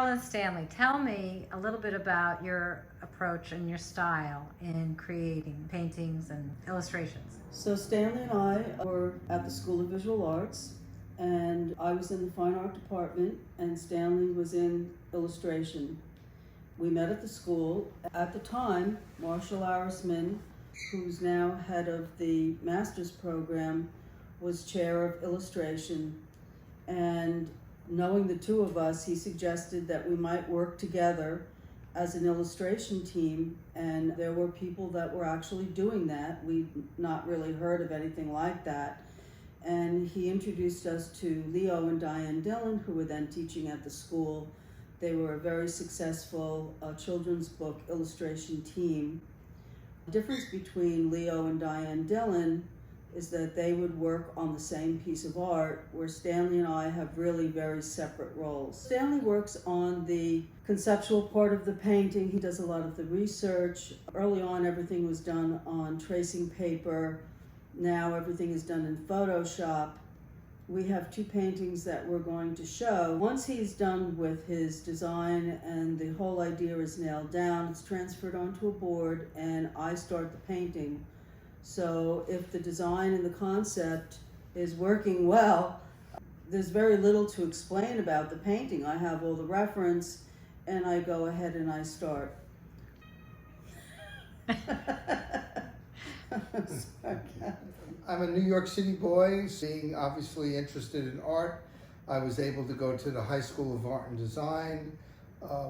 and Stanley, tell me a little bit about your approach and your style in creating paintings and illustrations. So Stanley and I were at the School of Visual Arts, and I was in the fine art department and Stanley was in illustration. We met at the school. At the time, Marshall Arisman, who's now head of the master's program, was chair of illustration. And knowing the two of us, he suggested that we might work together as an illustration team, and there were people that were actually doing that. We'd not really heard of anything like that. And he introduced us to Leo and Diane Dillon, who were then teaching at the school. They were a very successful children's book illustration team. The difference between Leo and Diane Dillon is that they would work on the same piece of art, where Stanley and I have really very separate roles. Stanley works on the conceptual part of the painting. He does a lot of the research. Early on, everything was done on tracing paper. Now everything is done in Photoshop. We have two paintings that we're going to show. Once he's done with his design and the whole idea is nailed down, it's transferred onto a board and I start the painting. So if the design and the concept is working well, there's very little to explain about the painting. I have all the reference and I go ahead and I start. I'm a New York City boy, being obviously interested in art. I was able to go to the High School of Art and Design,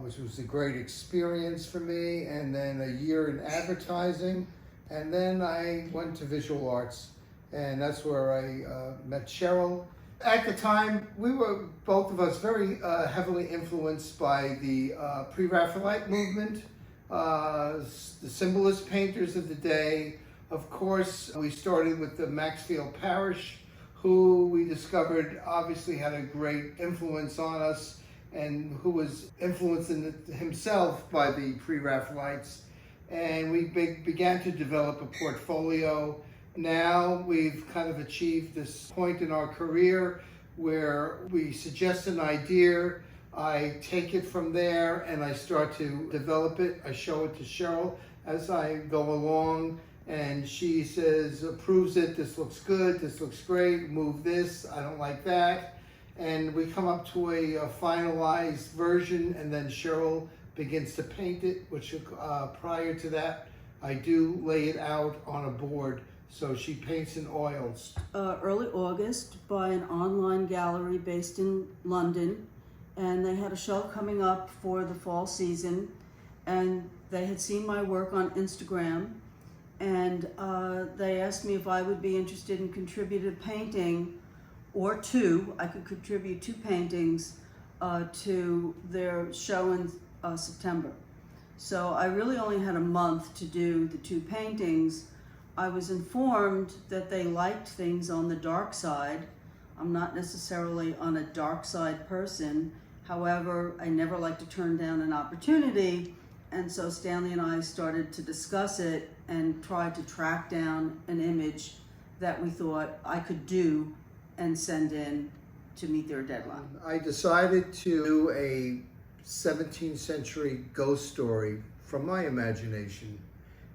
which was a great experience for me, and then a year in advertising. And then I went to visual arts, and that's where I met Cheryl. At the time, we were, both of us, very heavily influenced by the Pre-Raphaelite movement, the symbolist painters of the day. Of course, we started with the Maxfield Parrish, who we discovered obviously had a great influence on us, and who was influenced himself by the Pre-Raphaelites. And we began to develop a portfolio. Now we've kind of achieved this point in our career where we suggest an idea, I take it from there and I start to develop it. I show it to Cheryl as I go along, and she says, approves it, this looks good, this looks great, move this, I don't like that. And we come up to a finalized version, and then Cheryl begins to paint it, which prior to that, I do lay it out on a board. So she paints in oils. Early August by an online gallery based in London, and they had a show coming up for the fall season, and they had seen my work on Instagram, and they asked me if I would be interested in contributing a painting or two. I could contribute two paintings to their show in September. So I really only had a month to do the two paintings. I was informed that they liked things on the dark side. I'm not necessarily on a dark side person. However, I never like to turn down an opportunity. And so Stanley and I started to discuss it and tried to track down an image that we thought I could do and send in to meet their deadline. I decided to do a 17th century ghost story from my imagination.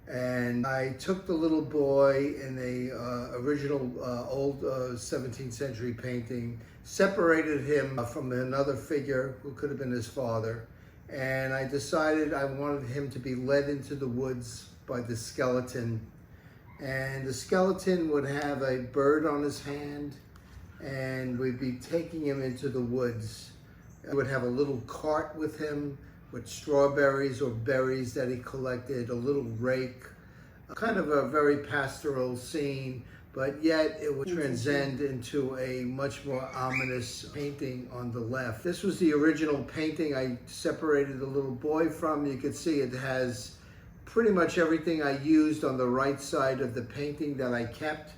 And I took the little boy in a original old 17th century painting, separated him from another figure who could have been his father, and I decided I wanted him to be led into the woods by the skeleton. And the skeleton would have a bird on his hand, and we'd be taking him into the woods. He would have a little cart with him with strawberries or berries that he collected, a little rake, kind of a very pastoral scene, but yet it would transcend into a much more ominous painting on the left. This was the original painting I separated the little boy from. You can see it has pretty much everything I used on the right side of the painting that I kept.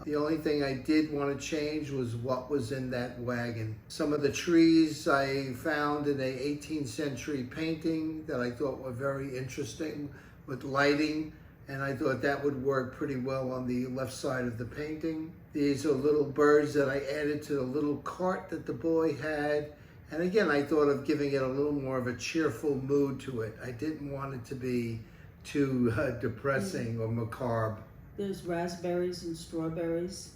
The only thing I did want to change was what was in that wagon. Some of the trees I found in a 18th century painting that I thought were very interesting with lighting, and I thought that would work pretty well on the left side of the painting. These are little birds that I added to the little cart that the boy had, And again, I thought of giving it a little more of a cheerful mood to it. I didn't want it to be too depressing or macabre. There's raspberries and strawberries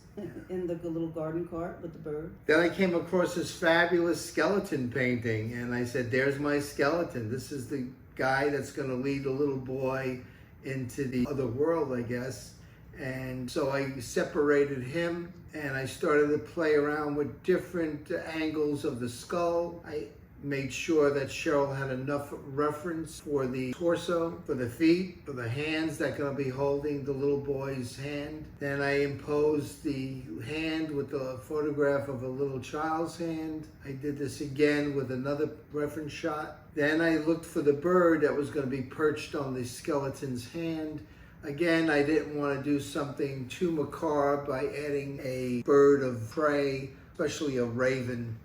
in the little garden cart with the bird. Then I came across this fabulous skeleton painting, and I said, there's my skeleton. This is the guy that's going to lead the little boy into the other world, I guess. And so I separated him, and I started to play around with different angles of the skull. I made sure that Cheryl had enough reference for the torso, for the feet, for the hands that are going to be holding the little boy's hand. Then I imposed the hand with the photograph of a little child's hand. I did this again with another reference shot. Then I looked for the bird that was going to be perched on the skeleton's hand. Again, I didn't want to do something too macabre by adding a bird of prey, especially a raven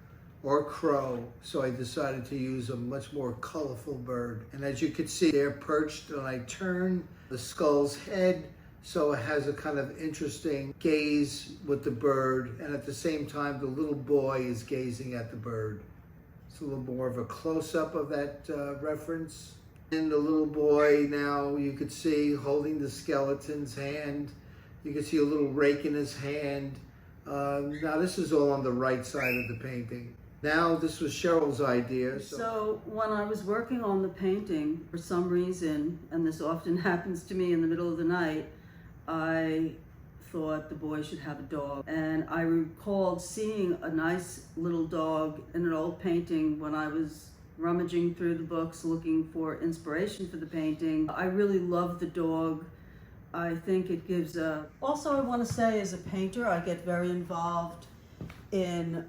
or crow. So I decided to use a much more colorful bird. And as you can see, they're perched, and I turn the skull's head so it has a kind of interesting gaze with the bird, and at the same time the little boy is gazing at the bird. It's a little more of a close-up of that reference. And the little boy, now you could see holding the skeleton's hand. You can see a little rake in his hand. Now this is all on the right side of the painting. Now this was Cheryl's idea. So when I was working on the painting, for some reason, and this often happens to me in the middle of the night, I thought the boy should have a dog. And I recalled seeing a nice little dog in an old painting when I was rummaging through the books looking for inspiration for the painting. I really love the dog. I think it gives a... Also, I want to say, as a painter, I get very involved in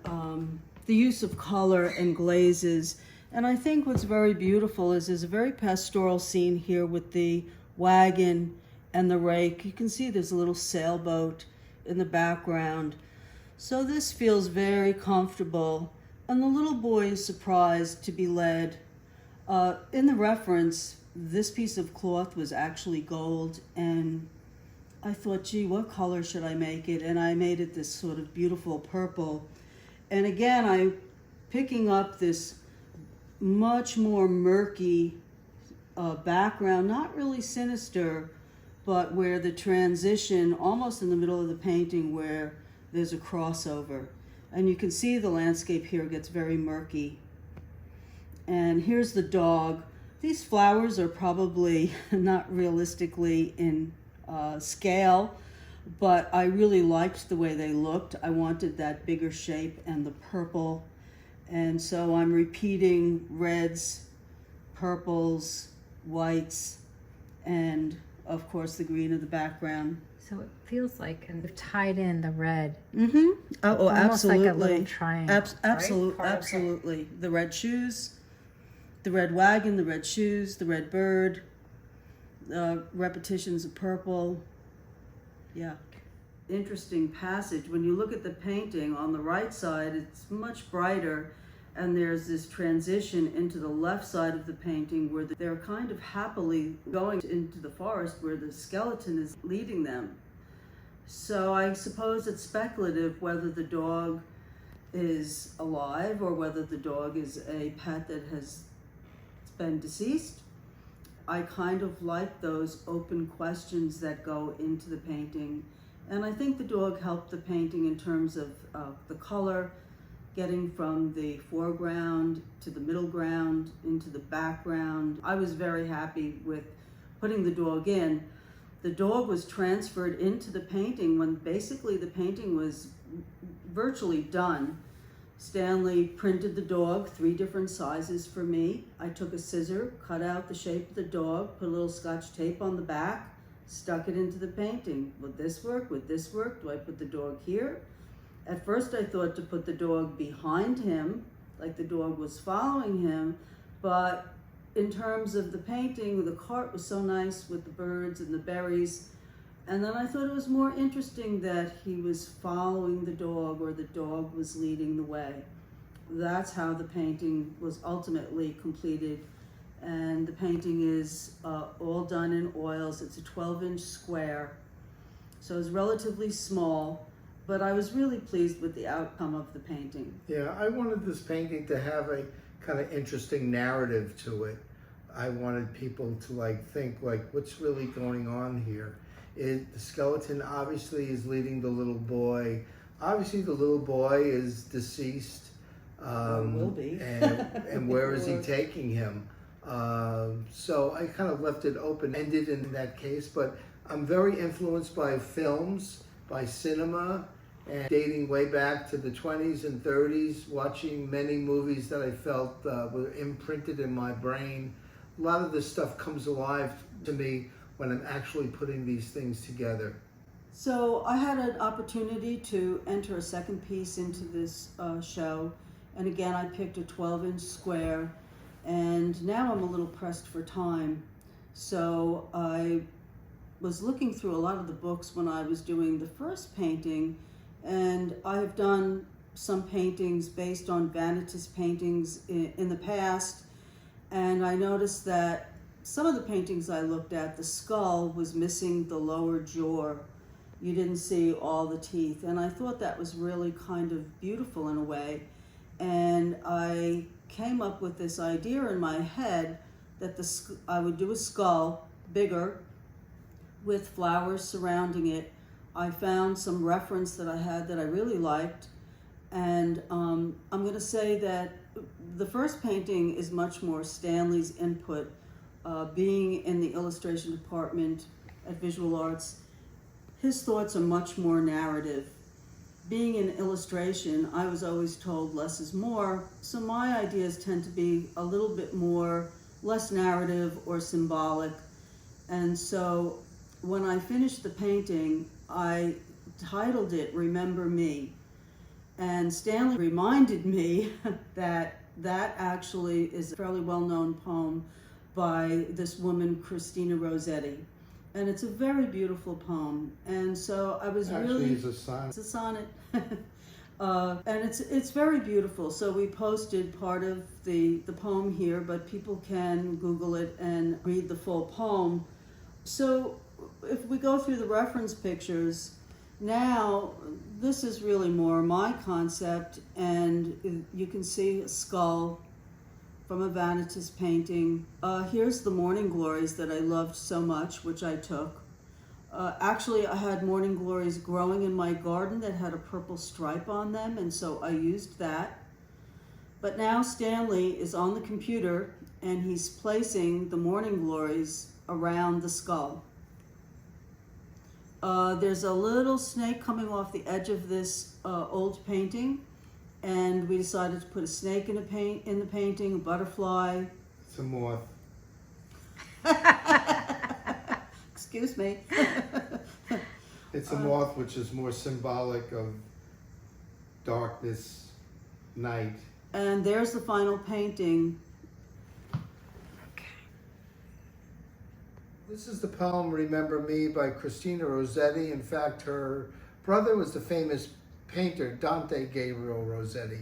the use of color and glazes. And I think what's very beautiful is there's a very pastoral scene here with the wagon and the rake. You can see there's a little sailboat in the background. So this feels very comfortable. And the little boy is surprised to be led. In the reference, this piece of cloth was actually gold, and I thought, gee, what color should I make it? And I made it this sort of beautiful purple. And again, I'm picking up this much more murky background, not really sinister, but where the transition, almost in the middle of the painting, where there's a crossover. And you can see the landscape here gets very murky. And here's the dog. These flowers are probably not realistically in scale, but I really liked the way they looked. I wanted that bigger shape and the purple. And so I'm repeating reds, purples, whites, and of course the green of the background. So it feels like, and they've tied in the red. Mm-hmm. Oh, Almost absolutely. like a little triangle. Absolutely, right? absolutely. The red shoes, the red wagon, the red shoes, the red bird, repetitions of purple. Yeah. Interesting passage. When you look at the painting on the right side, it's much brighter, and there's this transition into the left side of the painting where they're kind of happily going into the forest where the skeleton is leading them. So I suppose it's speculative whether the dog is alive or whether the dog is a pet that has been deceased. I kind of like those open questions that go into the painting. And I think the dog helped the painting in terms of the color, getting from the foreground to the middle ground into the background. I was very happy with putting the dog in. The dog was transferred into the painting when basically the painting was virtually done. Stanley printed the dog, 3 different sizes for me. I took a scissor, cut out the shape of the dog, put a little Scotch tape on the back, stuck it into the painting. Would this work? Would this work? Do I put the dog here? At first I thought to put the dog behind him, like the dog was following him, but in terms of the painting, the cart was so nice with the birds and the berries, and then I thought it was more interesting that he was following the dog or the dog was leading the way. That's how the painting was ultimately completed, and the painting is all done in oils. It's a 12-inch square, so it's relatively small, but I was really pleased with the outcome of the painting. Yeah, I wanted this painting to have a kind of interesting narrative to it. I wanted people to like think like, what's really going on here? The skeleton obviously is leading the little boy. Obviously the little boy is deceased. Will be. and where is he taking him? So I kind of left it open-ended in that case, but I'm very influenced by films, by cinema, and dating way back to the 20s and 30s, watching many movies that I felt were imprinted in my brain. A lot of this stuff comes alive to me when I'm actually putting these things together. So I had an opportunity to enter a second piece into this show, and again I picked a 12-inch square, and now I'm a little pressed for time. So I was looking through a lot of the books when I was doing the first painting, and I have done some paintings based on Vanitas paintings in the past, and I noticed that some of the paintings I looked at, the skull was missing the lower jaw. You didn't see all the teeth, and I thought that was really kind of beautiful in a way. And I came up with this idea in my head that I would do a skull bigger with flowers surrounding it. I found some reference that I had that I really liked, and I'm going to say that the first painting is much more Stanley's input. Being in the illustration department at Visual Arts, his thoughts are much more narrative. Being in illustration, I was always told less is more, so my ideas tend to be a little bit more, less narrative or symbolic. And so when I finished the painting, I titled it Remember Me. And Stanley reminded me that that actually is a fairly well-known poem by this woman, Christina Rossetti. And it's a very beautiful poem. And so I was Actually, it's a sonnet. It's a sonnet. And it's very beautiful. So we posted part of the poem here, but people can Google it and read the full poem. So if we go through the reference pictures, now this is really more my concept, and you can see a skull from a Vanitas painting. Here's the morning glories that I loved so much, which I took. Actually, I had morning glories growing in my garden that had a purple stripe on them, and so I used that. But now Stanley is on the computer, and he's placing the morning glories around the skull. There's a little snake coming off the edge of this old painting, and we decided to put a snake in the painting, a butterfly. It's a moth. Excuse me. It's a moth, which is more symbolic of darkness, night. And there's the final painting. This is the poem Remember Me by Christina Rossetti. In fact, her brother was the famous painter Dante Gabriel Rossetti.